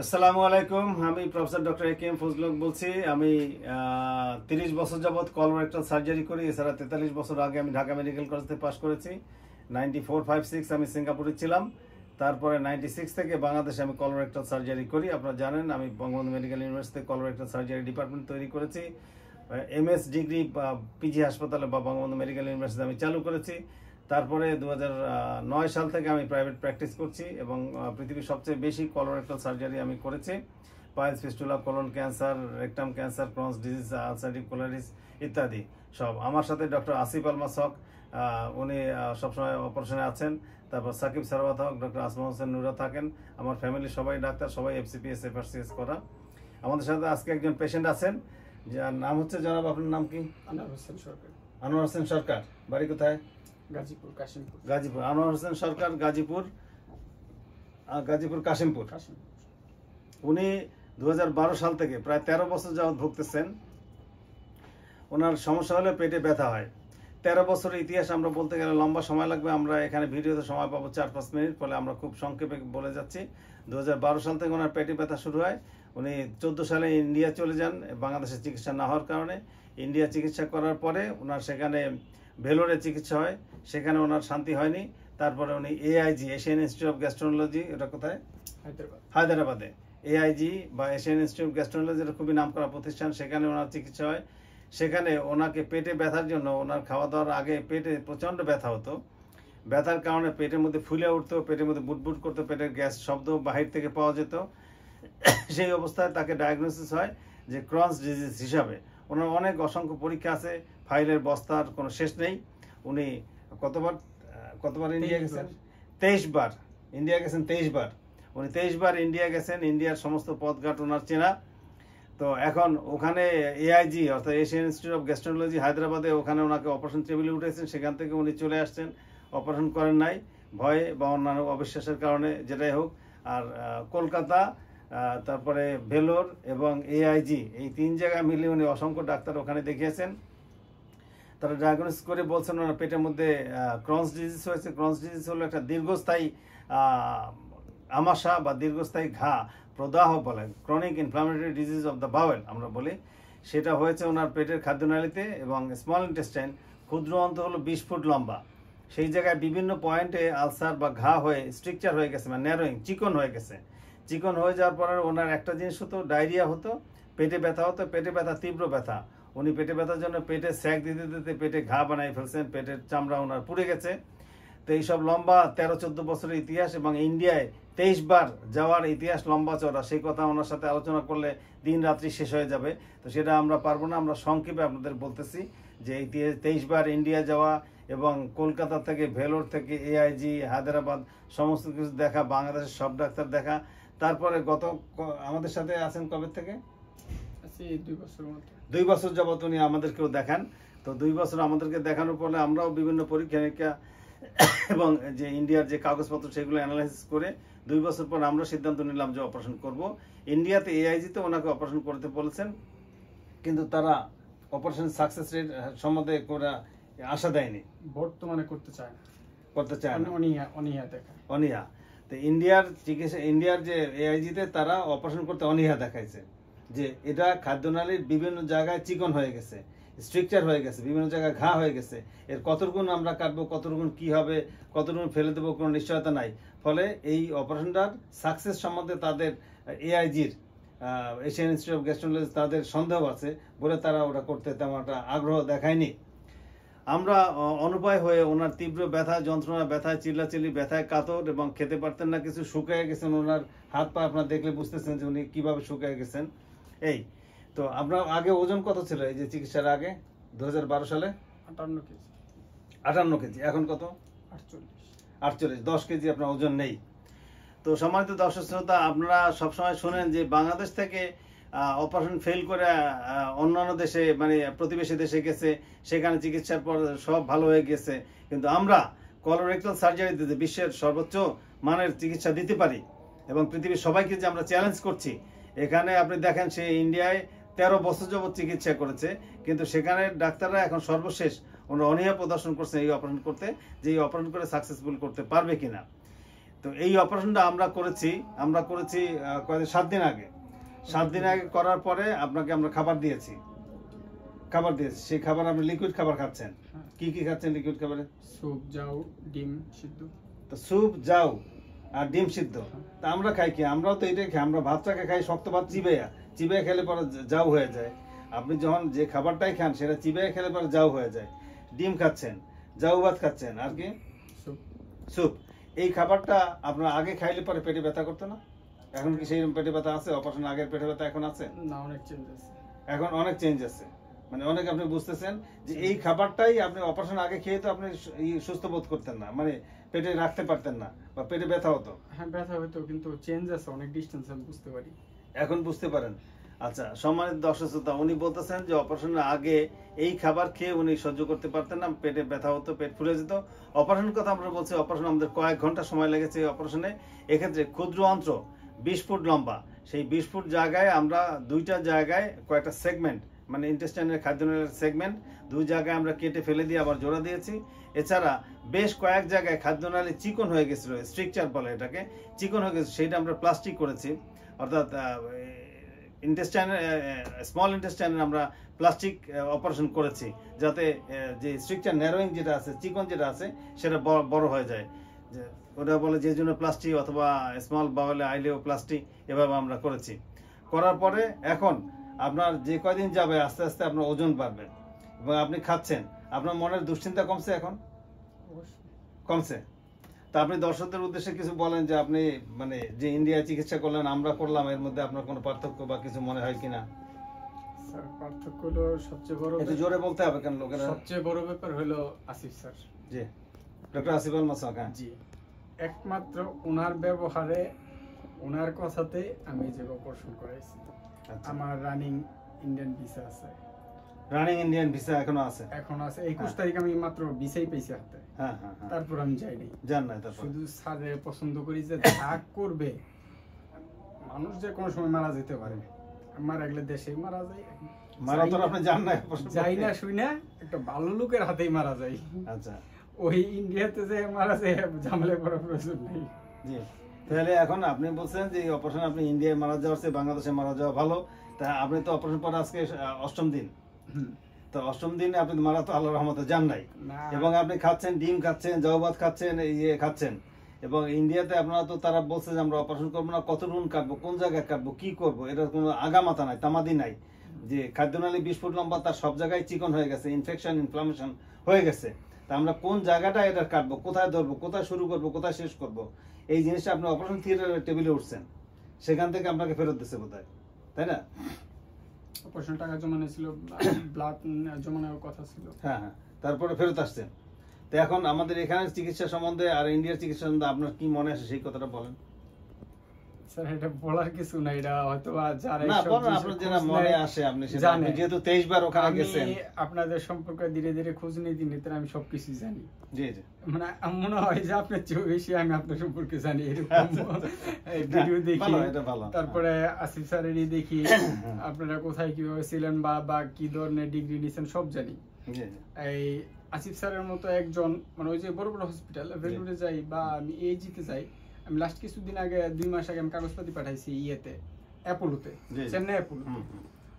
আসসালামু আলাইকুম। আমি professor doctor A K M Fazlul Haque বলছি। আমি 30 বছর যাবৎ কলোরেক্টাল সার্জারি করি। এছাড়া 43 বছর আগে আমি ঢাকা মেডিকেল কলেজ থেকে পাশ করেছি। 94-56 আমি সিঙ্গাপুরে ছিলাম। তারপরে 96 থেকে বাংলাদেশে আমি কলোরেক্টাল সার্জারি করি। আপনারা জানেন আমি বঙ্গবন্ধু মেডিকেল ইউনিভার্সিটিতে কলোরেক্টাল সার্জারি ডিপার্টমেন্ট তৈরি করেছি। এমএস ডিগ্রি পিজি হাসপাতালে বা বঙ্গবন্ধু মেডিকেল ইউনিভার্সিটিতে আমি চালু করেছি। তারপরে 2009 সাল থেকে আমি প্রাইভেট প্র্যাকটিস করছি এবং পৃথিবীর সবচেয়ে বেশি কলোরেক্টাল সার্জারি আমি করেছি। Piles, fistula, colon cancer, rectum cancer, Crohn's disease, ulcerative colitis ইত্যাদি সব। আমার সাথে ডক্টর আসিফ আলমাস হক, উনি সবসময় অপারেশনে আছেন। তারপর সাকিব সারওয়াত হক, ডক্টর আসমা হোসেন নুরা থাকেন। আমার ফ্যামিলি সবাই ডাক্তার, সবাই এফসিপিএস এফআরসিএস করা। আমাদের সাথে আজকে একজন পেশেন্ট আছেন, যার নাম হচ্ছে, জনাব আপনার নাম কি? আনোয়ার হোসেন সরকার। আনোয়ার হোসেন সরকার, বাড়ি কোথায়? গাজীপুর কাশিমপুর। গাজীপুর। আনোয়ার হোসেন সরকার, গাজীপুর কাশিমপুর। উনি 2012 সাল থেকে প্রায় 13 বছর যাবৎ ভুগতেছেন। ওনার সমস্যা হলে পেটে ব্যথা হয়। 13 বছরের ইতিহাস আমরা বলতে গেলে লম্বা সময় লাগবে। আমরা এখানে ভিডিওতে সময় পাবো 4-5 মিনিট, ফলে আমরা খুব সংক্ষেপে বলে যাচ্ছি। 2012 সাল থেকে ওনার পেটে ব্যথা শুরু হয়। উনি 14 সালে ইন্ডিয়া চলে যান বাংলাদেশে চিকিৎসা না হওয়ার কারণে। ইন্ডিয়া চিকিৎসা করার পরে ওনার সেখানে ভেলোরে চিকিৎসা হয়, সেখানে ওনার শান্তি হয়নি। তারপরে উনি এআইজি, এশিয়ান ইনস্টিটিউট অফ গ্যাস্ট্রোনোলজি, এটা কোথায়? হায়দ্রাবাদে। এআইজি বা এশিয়ান ইনস্টিটিউট অফ গ্যাস্ট্রোনোলজি, এটা খুবই নাম করা প্রতিষ্ঠান, সেখানে ওনার চিকিৎসা হয়। সেখানে ওনাকে পেটে ব্যথার জন্য, ওনার খাওয়া দাওয়ার আগে পেটে প্রচণ্ড ব্যথা হতো। ব্যথার কারণে পেটের মধ্যে ফুলে উঠতো, পেটের মধ্যে বুটবুট করতো, পেটের গ্যাস শব্দ বাহির থেকে পাওয়া যেত। সেই অবস্থায় তাকে ডায়াগনোসিস হয় যে ক্রনস ডিজিজ হিসাবে। ওনার অনেক অসংখ্য পরীক্ষা আছে, ফাইলের বস্তার কোনো শেষ নেই। উনি কতবার ইন্ডিয়া গেছেন? 23 বার ইন্ডিয়া গেছেন। 23 বার উনি 23 বার ইন্ডিয়া গেছেন। ইন্ডিয়ার সমস্ত পথঘাট ওনার চেনা। তো এখন ওখানে এআইজি অর্থাৎ এশিয়ান ইনস্টিটিউট অফ গ্যাস্ট্রোনোলজি হায়দ্রাবাদে, ওখানে ওনাকে অপারেশন টেবিলে উঠেছেন। সেখান থেকে উনি চলে আসছেন, অপারেশন করেন নাই, ভয়ে বা অন্যান্য অবিশ্বাসের কারণে, যেটাই হোক। আর কলকাতা, তারপরে ভেলোর এবং এআইজি, এই 3 জায়গায় মিলে উনি অসংখ্য ডাক্তার ওখানে দেখিয়েছেন। তারা ডায়াগনোসিস করে বলছেন ওনার পেটের মধ্যে ক্রনস ডিজিজ হয়েছে। ক্রনস ডিজিজ হলো একটা দীর্ঘস্থায়ী আমাশা বা দীর্ঘস্থায়ী ঘা, প্রদাহ বলে, chronic inflammatory disease of the bowel আমরা বলি। সেটা হয়েছে ওনার পেটের খাদ্যনালীতে এবং স্মল ইন্টেস্টাইন। ক্ষুদ্র অন্ত হলো 20 ফুট লম্বা। সেই জায়গায় বিভিন্ন পয়েন্টে আলসার বা ঘা হয়ে স্ট্রিকচার হয়ে গেছে, মানে ন্যারোয়িং, চিকন হয়ে গেছে। চিকন হয়ে যাওয়ার পরে ওনার একটা জিনিস হতো, ডায়রিয়া হতো, পেটে ব্যথা হতো, পেটে ব্যথা, তীব্র ব্যথা। উনি পেটে ব্যথার জন্য পেটে স্যাক দিতে দিতে পেটে ঘা বানাই ফেলছেন, পেটের চামড়া ওনার পুড়ে গেছে। তো এইসব লম্বা 13-14 বছরের ইতিহাস এবং ইন্ডিয়ায় 23 বার যাওয়ার ইতিহাস লম্বা চড়া। সেই কথা ওনার সাথে আলোচনা করলে দিন রাত্রি শেষ হয়ে যাবে, তো সেটা আমরা পারবো না। আমরা সংক্ষেপে আপনাদের বলতেছি যে এই 23 বার ইন্ডিয়া যাওয়া এবং কলকাতা থেকে, ভেলোর থেকে, এআইজি, হায়দ্রাবাদ, সমস্ত কিছু দেখা, বাংলাদেশের সব ডাক্তার দেখা। তারপরে আমাদের সাথে আছেন কবে থেকে? 2 বছর যাবত উনি আমাদেরকেও দেখান। তো 2 বছর আমাদেরকে দেখানোর পরে আমরাও বিভিন্ন পরীক্ষা নিরীক্ষা এবং যে ইন্ডিয়ার যে কাগজপত্র সেগুলো অ্যানালাইসিস করে 2 বছর পর আমরা সিদ্ধান্ত নিলাম যে অপারেশন করব। ইন্ডিয়াতে এআইজিতে ওনাকে অপারেশন করতে বলেছেন, কিন্তু তারা অপারেশন সাকসেস রেট সম্বন্ধে কোনো আশা দেয়নি, বর্তমানে করতে চায় না, অনীহা। তো ইন্ডিয়ার চিকিৎসা, ইন্ডিয়ার যে এআইজিতে তারা অপারেশন করতে অনীহা দেখাইছে, যে এটা খাদ্যনালীর বিভিন্ন জায়গায় চিকন হয়ে গেছে, স্ট্রিকচার হয়ে গেছে, বিভিন্ন জায়গায় ঘা হয়ে গেছে। এর কতটুকুন আমরা কাটবো, কতটুকুন কি হবে, কতটুকুন ফেলে দেবো, কোনো নিশ্চয়তা নাই। ফলে এই অপারেশনটার সাকসেস সম্বন্ধে তাদের এআইজির, এশিয়ান ইনস্টিটিউট অফ গ্যাস্ট্রোনোলজি, তাদের সন্দেহ আছে বলে তারা ওটা করতে তেমন একটা আগ্রহ দেখায়নি। আমরা অনুপায় হয়ে ওনার তীব্র ব্যথা যন্ত্রণা, ব্যথায় চিল্লাচিল্লি, ব্যথায় কাতর এবং খেতে পারতেন না কিছু, শুকিয়ে গেছেন। ওনার হাত পা আপনারা দেখলে বুঝতেছেন যে উনি কিভাবে শুকিয়ে গেছেন। এই তো আপনার আগে ওজন কত ছিল এই যে চিকিৎসার আগে? 2012 সালে 58 কেজি। এখন কত? 48। 10 কেজি আপনার ওজন নেই। তো সম্মানিত দর্শক শ্রোতা, আপনারা সবসময় শোনেন যে বাংলাদেশ থেকে অপারেশন ফেল করে অন্যান্য দেশে, মানে প্রতিবেশী দেশে গেছে, সেখানে চিকিৎসার পর সব ভালো হয়ে গেছে। কিন্তু আমরা কলোরেক্টাল সার্জারি দিতে বিশ্বের সর্বোচ্চ মানের চিকিৎসা দিতে পারি এবং পৃথিবীর সবাইকে যে আমরা চ্যালেঞ্জ করছি। এখানে আপনি দেখেন, সে ইন্ডিয়ায় 13 বছর যাবত চিকিৎসা করেছে, কিন্তু সেখানে ডাক্তাররা এখন সর্বশেষ ওনারা অনীহা প্রদর্শন করছে এই অপারেশন করতে, যে এই অপারেশন করে সাকসেসফুল করতে পারবে কিনা। তো এই অপারেশনটা আমরা করেছি কয়েকদিন 7 দিন আগে। 7 দিন আগে করার পরে আপনাকে আমরা খাবার দিয়েছি। সেই খাবার আপনি লিকুইড খাবার খাচ্ছেন। কি কি খাচ্ছেন লিকুইড খাবারে? স্যুপ, জাউ, ডিম সিদ্ধ। তো স্যুপ, জাউ আর ডিম সিদ্ধ। তা আমরা খাই কি? আমরাও তো এটাই খাই। আমরা ভাতটাকে খাই শক্ত ভাত চিবাইয়া খেলে পরে জাউ হয়ে যায়। আপনি যখন যে খাবারটাই খান সেটা চিবাইয়া খেলে পরে জাউ হয়ে যায়। ডিম খাচ্ছেন, জাউ ভাত খাচ্ছেন, আর কি? স্যুপ। এই খাবারটা আপনার আগে খাইলে পরে পেটে ব্যথা করতো না? এখন কি সেই পেটে ব্যথা আছে? অপারেশন আগের পেটে ব্যথা এখন আছে? না, অনেক চেঞ্জ আছে। এখন অনেক চেঞ্জ আছে। মানে অনেক আপনি বুঝতেছেন যে এই খাবারটাই আপনি অপারেশন আগে খেয়ে তো আপনি সুস্থ বোধ করতেন না, মানে পেটে রাখতে পারতেন না বা পেটে ব্যথা হতো। হ্যাঁ, ব্যথা হতো, কিন্তু চেঞ্জ আছে, অনেক ডিস্টেন্স আমি বুঝতে পারি। এখন বুঝতে পারেন? আচ্ছা, সম্মানিত দর্শক শ্রোতা, উনি বলতেছেন যে অপারেশনের আগে এই খাবার খেয়ে উনি সহ্য করতে পারতেন না, পেটে ব্যথা হতো, পেট ফুলে যেত। অপারেশন কথা আমরা বলছি, অপারেশন আমাদের কয়েক ঘন্টা সময় লেগেছে এই অপারেশনে। এক্ষেত্রে ক্ষুদ্র অন্ত্র 20 ফুট লম্বা, সেই 20 ফুট জায়গায় আমরা 2টা জায়গায় কয়েকটা সেগমেন্ট, মানে ইন্টেস্টাইনের খাদ্যনালীর সেগমেন্ট 2 জায়গায় আমরা কেটে ফেলে দিয়ে আবার জোড়া দিয়েছি। এছাড়া বেশ কয়েক জায়গায় খাদ্যনালী চিকন হয়ে গেছিল, স্ট্রিকচার বলে এটাকে, চিকন হয়ে গেছে, সেইটা আমরা প্লাস্টিক করেছি। অর্থাৎ স্মল ইন্টেস্টাইনের আমরা প্লাস্টিক অপারেশন করেছি, যাতে যে স্ট্রিকচার ন্যারোয়িং যেটা আছে, চিকন যেটা আছে, সেটা বড় হয়ে যায়। ওটা বলে যে জন্য প্লাস্টিক, অথবা স্মল বাউলে আইলেও প্লাস্টিক, এভাবে আমরা করেছি। করার পরে এখন আপনার যে কয়দিন যাবে আস্তে আস্তে আপনার ওজন বাড়বে এবং আপনি খাচ্ছেন, আপনার মনের দুশ্চিন্তা কমছে? এখন কমছে? তা আপনি দর্শকদের উদ্দেশ্যে কিছু বলেন যে আপনি মানে যে ইন্ডিয়ায় চিকিৎসা করলেন, আমরা করলাম, এর মধ্যে আপনার কোনো পার্থক্য বা কিছু মনে হয় কিনা? স্যার, পার্থক্য হলো সবচেয়ে বড়, একটু জোরে বলতে হবে কেন লোকেরা? সবচেয়ে বড় ব্যাপার হলো আসিফ স্যার। জি, ডক্টর আসিফ আল মাসুক। হ্যাঁ, জি, একমাত্র ওনার ব্যবহারে, ওনার কথাতে আমি যে অপারেশন করাইছি। আমার রানিং ইন্ডিয়ান ভিসা আছে। রানিং ইন্ডিয়ান ভিসা এখনো আছে? এখন আছে। 21 তারিখ আমি মাত্র ভিসাই পেয়েছি হাতে। হ্যাঁ, তারপর আমি যাইনি, জান নাই। তারপর শুধু স্যারের পছন্দ করি যে ধাক করবে। মানুষ যে কোনো সময় মারা যেতে পারে, মারা গেলে দেশেই মারা যায়, মারা তো আপনি জান না, যাই না শুই না, একটা ভালো লোকের হাতেই মারা যায়। আচ্ছা, ওই ইন্ডিয়াতে যে মারা যায় ঝামেলায় পড়ার প্রয়োজন নেই। জি, তাহলে এখন আপনি বলছেন যে এই অপারেশন আপনি ইন্ডিয়ায় মারা যাওয়ার চেয়ে বাংলাদেশে মারা যাওয়া ভালো। তা আপনি তো অপারেশন পরে আজকে 8ম দিন, তো 8ম দিনে আপনি মারা তো আল্লাহর রহমতে যান নাই, এবং আপনি খাচ্ছেন, ডিম খাচ্ছেন, জওয়াবাত খাচ্ছেন, খাচ্ছেন। এবং ইন্ডিয়াতে আপনারা তো, তারা বলছে যে আমরা অপারেশন করবো না, কত রুন কাটবো, কোন জায়গায় কাটবো, কি করবো, এটার কোনো আগামাথা নাই, তামাদি নাই। যে খাদ্যনালী 20 ফুট লম্বা, তার সব জায়গায় চিকন হয়ে গেছে, ইনফেকশন, ইনফ্লামেশন হয়ে গেছে। তা আমরা কোন জায়গাটা এটা কাটবো, কোথায় ধরবো, কোথায় শুরু করবো, কোথায় শেষ করবো, এই জিনিসটা আপনি অপারেশন থিয়েটারের টেবিলে উঠছেন, সেখান থেকে আপনাকে ফেরত দিচ্ছে বোধহয়, তাই না? অপারেশন টাকা জমানো ছিল, ব্লাড জমানোর কথা ছিল। হ্যাঁ, তারপরে ফেরত আসছেন। তো এখন আমাদের এখানে চিকিৎসা সম্বন্ধে আর ইন্ডিয়ার চিকিৎসা সম্বন্ধে আপনার কি মনে আসে, সেই কথাটা বলেন। স্যার, এটা বলার কিছু না, এটা হয়তো যারা না বলেন, আপনার যেটা মনে আসে, আপনি সেটা, আপনি যেহেতু 23 বার ওখানে গেছেন, আপনাদের সম্পর্কে ধীরে ধীরে খোঁজ নিতে নিতে আমি সবকিছু জানি। জি জি, মানে মনে হয় যে আপনার চেয়ে বেশি আমি আপনার সম্পর্কে জানি, এরকম ভিডিও দেখি, তারপরে আসিফ স্যারেরই দেখি, আপনারা কোথায় কিভাবে ছিলেন বা কি ধরনের ডিগ্রি নিয়েছেন সব জানি। এই আসিফ স্যারের মতো একজন, মানে ওই যে বড় বড় হসপিটাল ভেলুরে যাই বা আমি এইজিতে যাই, আমি লাস্ট কিছুদিন আগে 2 মাস আগে আমি কাগজপাতি পাঠাইছি ইয়েতে, অ্যাপোলোতে, চেন্নাই অ্যাপোলো।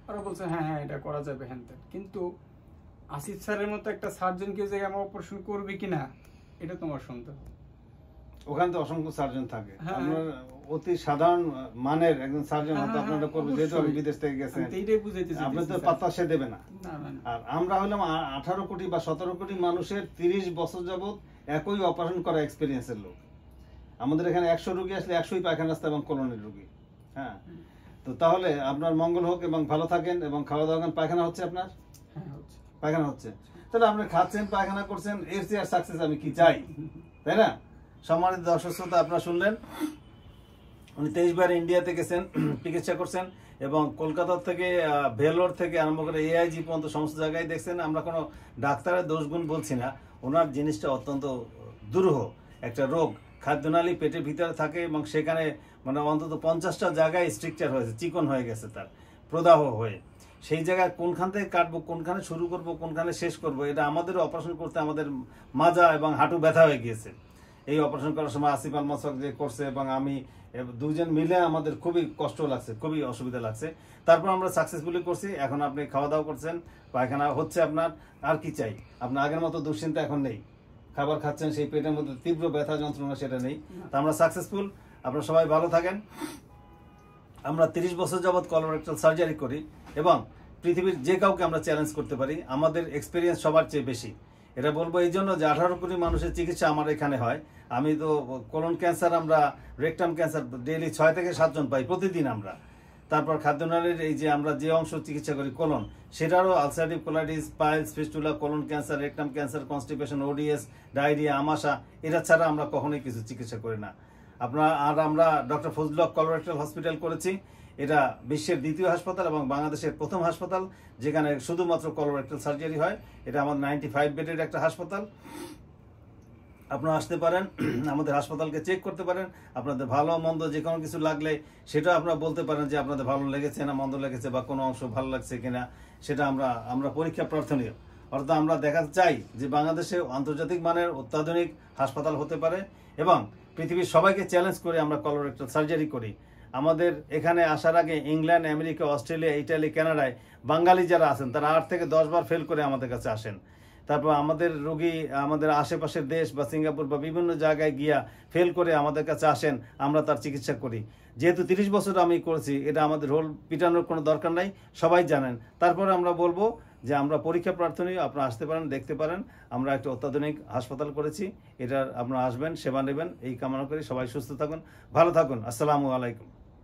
ওরা বলছে হ্যাঁ এটা করা যাবে, হ্যান তেন। কিন্তু আসিফ স্যারের মতো একটা সার্জন কেউ যে আমার অপারেশন করবে কিনা, এটা তোমার সন্দেহ। ওখানে তো অসংখ্য সার্জন থাকে, আপনার অতি সাধারণ মানের একজন সার্জন হয়তো আপনারা করবে, যেহেতু আপনি বিদেশ থেকে গেছেন, আপনি তো পাত্তা সে দেবে না। আর আমরা হলাম 18 কোটি বা 17 কোটি মানুষের 30 বছর যাবত একই অপারেশন করা এক্সপেরিয়েন্সের লোক। আমাদের এখানে 100 রোগী আসলে 100ই পায়খানা রাস্তা এবং কলোনির রোগী। হ্যাঁ, তো তাহলে আপনার মঙ্গল হোক এবং ভালো থাকেন, এবং খাওয়া দাওয়া, পায়খানা হচ্ছে আপনার? পায়খানা হচ্ছে, তাহলে আপনি খাচ্ছেন, পায়খানা করছেন, এর চেয়ে আর সাকসেস আমি কি চাই, তাই না? সম্মানিত দর্শক শ্রোতা, আপনারা শুনলেন, উনি 23 বার ইন্ডিয়াতে গেছেন, চিকিৎসা করছেন, এবং কলকাতা থেকে, ভেলোর থেকে আরম্ভ করে AIG পর্যন্ত সমস্ত জায়গায় দেখছেন। আমরা কোনো ডাক্তারের দোষগুণ বলছি না, ওনার জিনিসটা অত্যন্ত দুরূহ একটা রোগ, খাদ্যনালী পেটের ভিতরে থাকে, এবং সেখানে মানে অন্তত 50টা জায়গায় স্ট্রিকচার হয়েছে, চিকন হয়ে গেছে, তার প্রদাহ হয়ে। সেই জায়গায় কোনখান থেকে কাটবো, কোনখানে শুরু করব, কোনখানে শেষ করব, এটা আমাদের অপারেশন করতে আমাদের মাজা এবং হাঁটু ব্যথা হয়ে গিয়েছে। এই অপারেশন করার সময় আসিফ আল মাসক যে করছে এবং আমি দুজন মিলে আমাদের খুবই কষ্ট লাগছে, খুবই অসুবিধা লাগছে। তারপর আমরা সাকসেসফুলি করছি। এখন আপনি খাওয়া দাওয়া করছেন, পায়খানা হচ্ছে আপনার, আর কি চাই আপনার? আগের মতো দুশ্চিন্তা এখন নেই, খাবার খাচ্ছেন, সেই পেটের মধ্যে তীব্র ব্যথা যন্ত্রণা সেটা নেই। তা আমরা সাকসেসফুল। আপনারা সবাই ভালো থাকেন। আমরা 30 বছর যাবৎ কলোরেক্টাল সার্জারি করি এবং পৃথিবীর যে কাউকে আমরা চ্যালেঞ্জ করতে পারি। আমাদের এক্সপিরিয়েন্স সবার চেয়ে বেশি। এটা বলবো এই জন্য যে 18 কোটি মানুষের চিকিৎসা আমার এখানে হয়। আমি তো কোলন ক্যান্সার, আমরা রেকটাম ক্যান্সার ডেইলি 6 থেকে 7 জন পাই প্রতিদিন আমরা। তারপর খাদ্যনালীর এই যে আমরা যে অংশ চিকিৎসা করি কোলন, সেটারও ulcerative colitis, piles, fistula, colon cancer, rectum cancer, constipation, ODS, diarrhoea, আমাশা, এটা ছাড়া আমরা কখনোই কিছু চিকিৎসা করি না। আমরা doctor Fazlul Haque colorectal hospital করেছি। এটা বিশ্বের দ্বিতীয় হাসপাতাল এবং বাংলাদেশের প্রথম হাসপাতাল যেখানে শুধুমাত্র কলোরেক্টাল সার্জারি হয়। এটা আমাদের 95 বেডের একটা হাসপাতাল। আপনারা আসতে পারেন, আমাদের হাসপাতালকে চেক করতে পারেন। আপনাদের ভালো মন্দ যে কোনো কিছু লাগলে সেটা আপনারা বলতে পারেন যে আপনাদের ভালো লেগেছে না মন্দ লেগেছে, বা কোনো অংশ ভালো লাগছে কিনা, সেটা আমরা পরীক্ষা প্রার্থনীয়। অর্থাৎ আমরা দেখাতে চাই যে বাংলাদেশে আন্তর্জাতিক মানের অত্যাধুনিক হাসপাতাল হতে পারে এবং পৃথিবীর সবাইকে চ্যালেঞ্জ করে আমরা কলোরেক্টাল সার্জারি করি। আমাদের এখানে আসার আগে ইংল্যান্ড, আমেরিকা, অস্ট্রেলিয়া, ইটালি, কানাডায় বাঙালি যারা আছেন তারা 8 থেকে 10 বার ফেল করে আমাদের কাছে আসেন। তারপর আমাদের রোগী আমাদের আশেপাশের দেশ বা সিঙ্গাপুর বা বিভিন্ন জায়গায় গিয়া ফেল করে আমাদের কাছে আসেন, আমরা তার চিকিৎসা করি। যেহেতু 30 বছর আমি করেছি, এটা আমাদের রোল পিটানোর কোনো দরকার নাই, সবাই জানেন। তারপরে আমরা বলবো যে আমরা পরীক্ষা প্রার্থনীয়, আপনারা আসতে পারেন, দেখতে পারেন। আমরা একটা অত্যাধুনিক হাসপাতাল করেছি, এটার আপনারা আসবেন, সেবা নেবেন, এই কামনা করি। সবাই সুস্থ থাকুন, ভালো থাকুন। আসসালামু আলাইকুম।